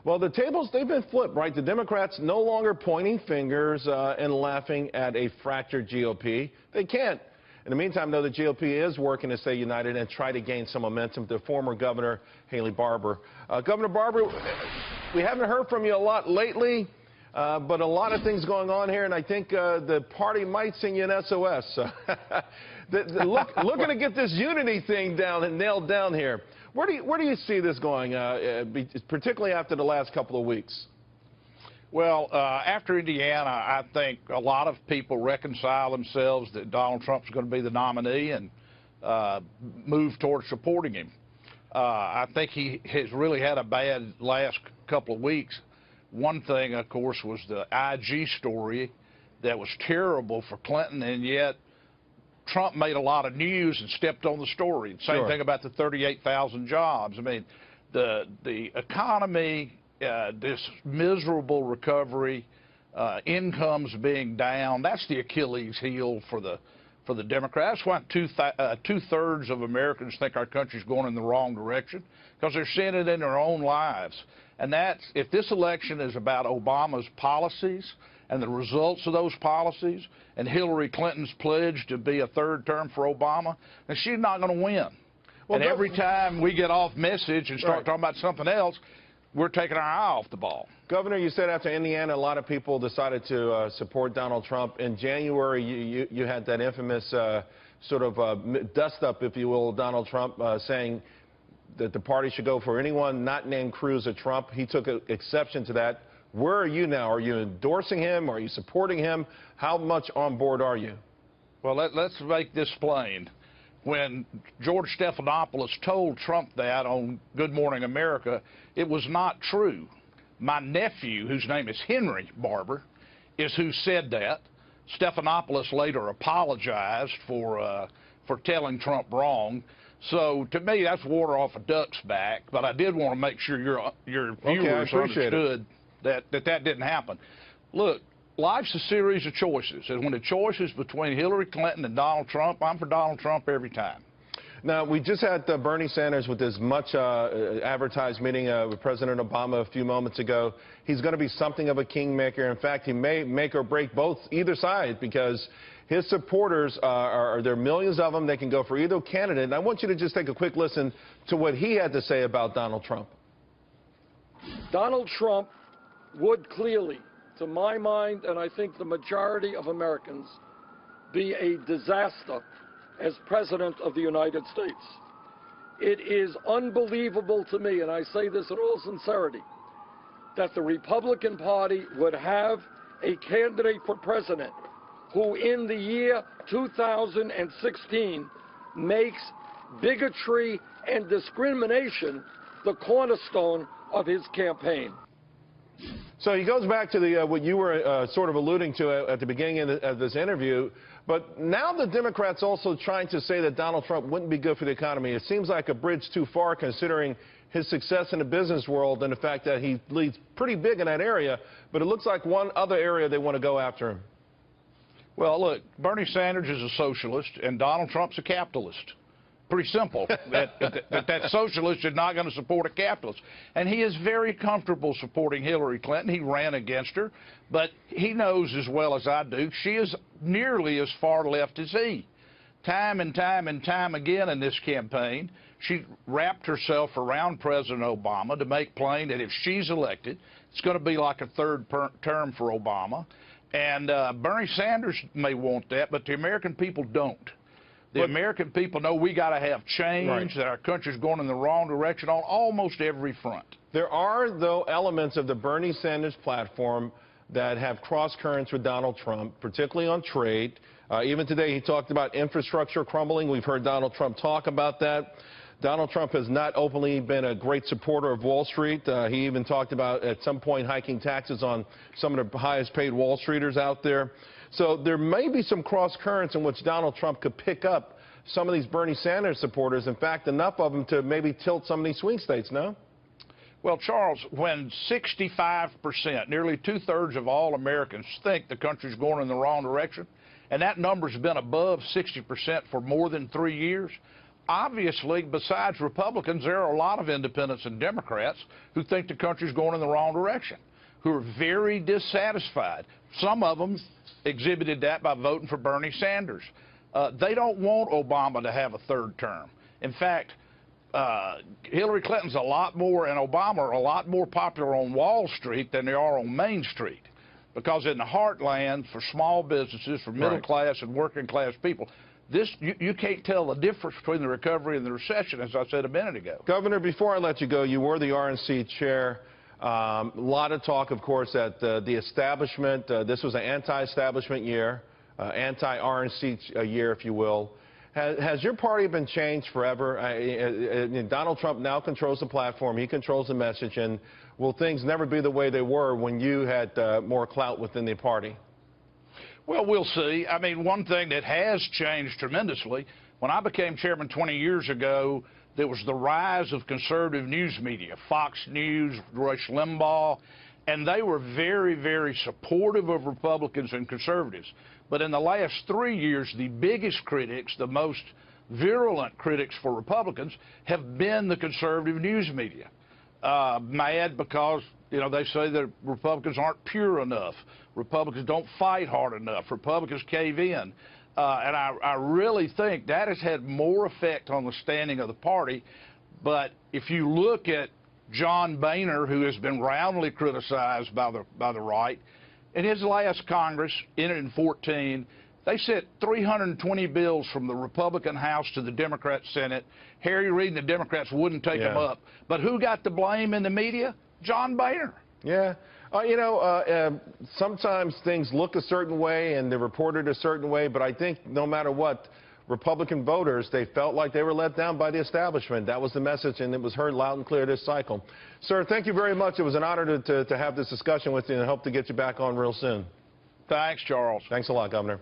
Well, the tables, they've been flipped, right? The Democrats no longer pointing fingers and laughing at a fractured GOP. They can't. In the meantime, though, the GOP is working to stay united and try to gain some momentum. The former governor, Barbour. Governor Barbour, we haven't heard from you a lot lately, but a lot of things going on here, and I think the party might send you an SOS. Looking to get this unity thing down and nailed down here. Where do you see this going, particularly after the last couple of weeks? Well, after Indiana, I think a lot of people reconcile themselves that Donald Trump's going to be the nominee and move towards supporting him. I think he has really had a bad last couple of weeks. One thing, of course, was the IG story that was terrible for Clinton, and yet Trump made a lot of news and stepped on the story. Same thing about the 38,000 jobs. I mean, the economy, this miserable recovery, incomes being down, that's the Achilles heel for the Democrats. That's why two-thirds of Americans think our country's going in the wrong direction, because they're seeing it in their own lives. And that's, if this election is about Obama's policies and the results of those policies and Hillary Clinton's pledge to be a third term for Obama, then she's not going to win. Well, and every time we get off message and start talking about something else, we're taking our eye off the ball. Governor, you said after Indiana, a lot of people decided to support Donald Trump. In January, you had that infamous sort of dust-up, if you will, Donald Trump saying that the party should go for anyone not named Cruz or Trump. He took exception to that. Where are you now? Are you endorsing him? Are you supporting him? How much on board are you? Well, let's make this plain. When George Stephanopoulos told Trump that on Good Morning America, it was not true. My nephew, whose name is Henry Barbour, is who said that. Stephanopoulos later apologized for telling Trump wrong. So to me, that's water off a duck's back. But I did want to make sure your viewers understood that didn't happen. Look, life's a series of choices, and when the choice is between Hillary Clinton and Donald Trump, I'm for Donald Trump every time. Now, we just had Bernie Sanders with this much advertised meeting with President Obama a few moments ago. He's going to be something of a kingmaker. In fact, he may make or break either side, because his supporters there are millions of them. They can go for either candidate. And I want you to just take a quick listen to what he had to say about Donald Trump. Donald Trump would clearly, to my mind, and I think the majority of Americans, be a disaster as President of the United States. It is unbelievable to me, and I say this in all sincerity, that the Republican Party would have a candidate for president who in the year 2016 makes bigotry and discrimination the cornerstone of his campaign. So he goes back to what you were sort of alluding to at the beginning of this interview. But now the Democrats also trying to say that Donald Trump wouldn't be good for the economy. It seems like a bridge too far, considering his success in the business world and the fact that he leads pretty big in that area. But it looks like one other area they want to go after him. Well, look, Bernie Sanders is a socialist and Donald Trump's a capitalist. Pretty simple. that socialist is not going to support a capitalist. And he is very comfortable supporting Hillary Clinton. He ran against her. But he knows as well as I do, she is nearly as far left as he. Time and time and time again in this campaign, she wrapped herself around President Obama to make plain that if she's elected, it's going to be like a third term for Obama. And Bernie Sanders may want that, but the American people don't. The American people know we got to have change, that our country's going in the wrong direction on almost every front. There are, though, elements of the Bernie Sanders platform that have cross currents with Donald Trump, particularly on trade. Even today, he talked about infrastructure crumbling. We've heard Donald Trump talk about that. Donald Trump has not openly been a great supporter of Wall Street. He even talked about, at some point, hiking taxes on some of the highest paid Wall Streeters out there. So there may be some cross currents in which Donald Trump could pick up some of these Bernie Sanders supporters. In fact, enough of them to maybe tilt some of these swing states, no? Well, Charles, when 65%, nearly two-thirds of all Americans think the country's going in the wrong direction, and that number's been above 60% for more than 3 years, obviously, besides Republicans, there are a lot of independents and Democrats who think the country's going in the wrong direction, who are very dissatisfied. Some of them exhibited that by voting for Bernie Sanders. They don't want Obama to have a third term. In fact, Hillary Clinton's a lot more, and Obama are a lot more popular on Wall Street than they are on Main Street. Because in the heartland, for small businesses, for middle class and working class people, you can't tell the difference between the recovery and the recession, as I said a minute ago. Governor, before I let you go, you were the RNC chair. A lot of talk, of course, that the establishment, this was an anti-establishment year, anti-RNC year, if you will. Has your party been changed forever? Donald Trump now controls the platform. He controls the message. And will things never be the way they were when you had more clout within the party? Well, we'll see. I mean, one thing that has changed tremendously, when I became chairman 20 years ago, there was the rise of conservative news media, Fox News, Rush Limbaugh, and they were very, very supportive of Republicans and conservatives. But in the last 3 years, the biggest critics, the most virulent critics for Republicans have been the conservative news media. Mad because, you know, they say that Republicans aren't pure enough. Republicans don't fight hard enough. Republicans cave in. And I really think that has had more effect on the standing of the party. But if you look at John Boehner, who has been roundly criticized by the right, in his last Congress, in 14, they sent 320 bills from the Republican House to the Democrat Senate. Harry Reid and the Democrats wouldn't take them up. But who got the blame in the media? John Boehner. Yeah. You know, sometimes things look a certain way and they're reported a certain way, but I think no matter what, Republican voters, they felt like they were let down by the establishment. That was the message, and it was heard loud and clear this cycle. Sir, thank you very much. It was an honor to have this discussion with you, and I hope to get you back on real soon. Thanks, Charles. Thanks a lot, Governor.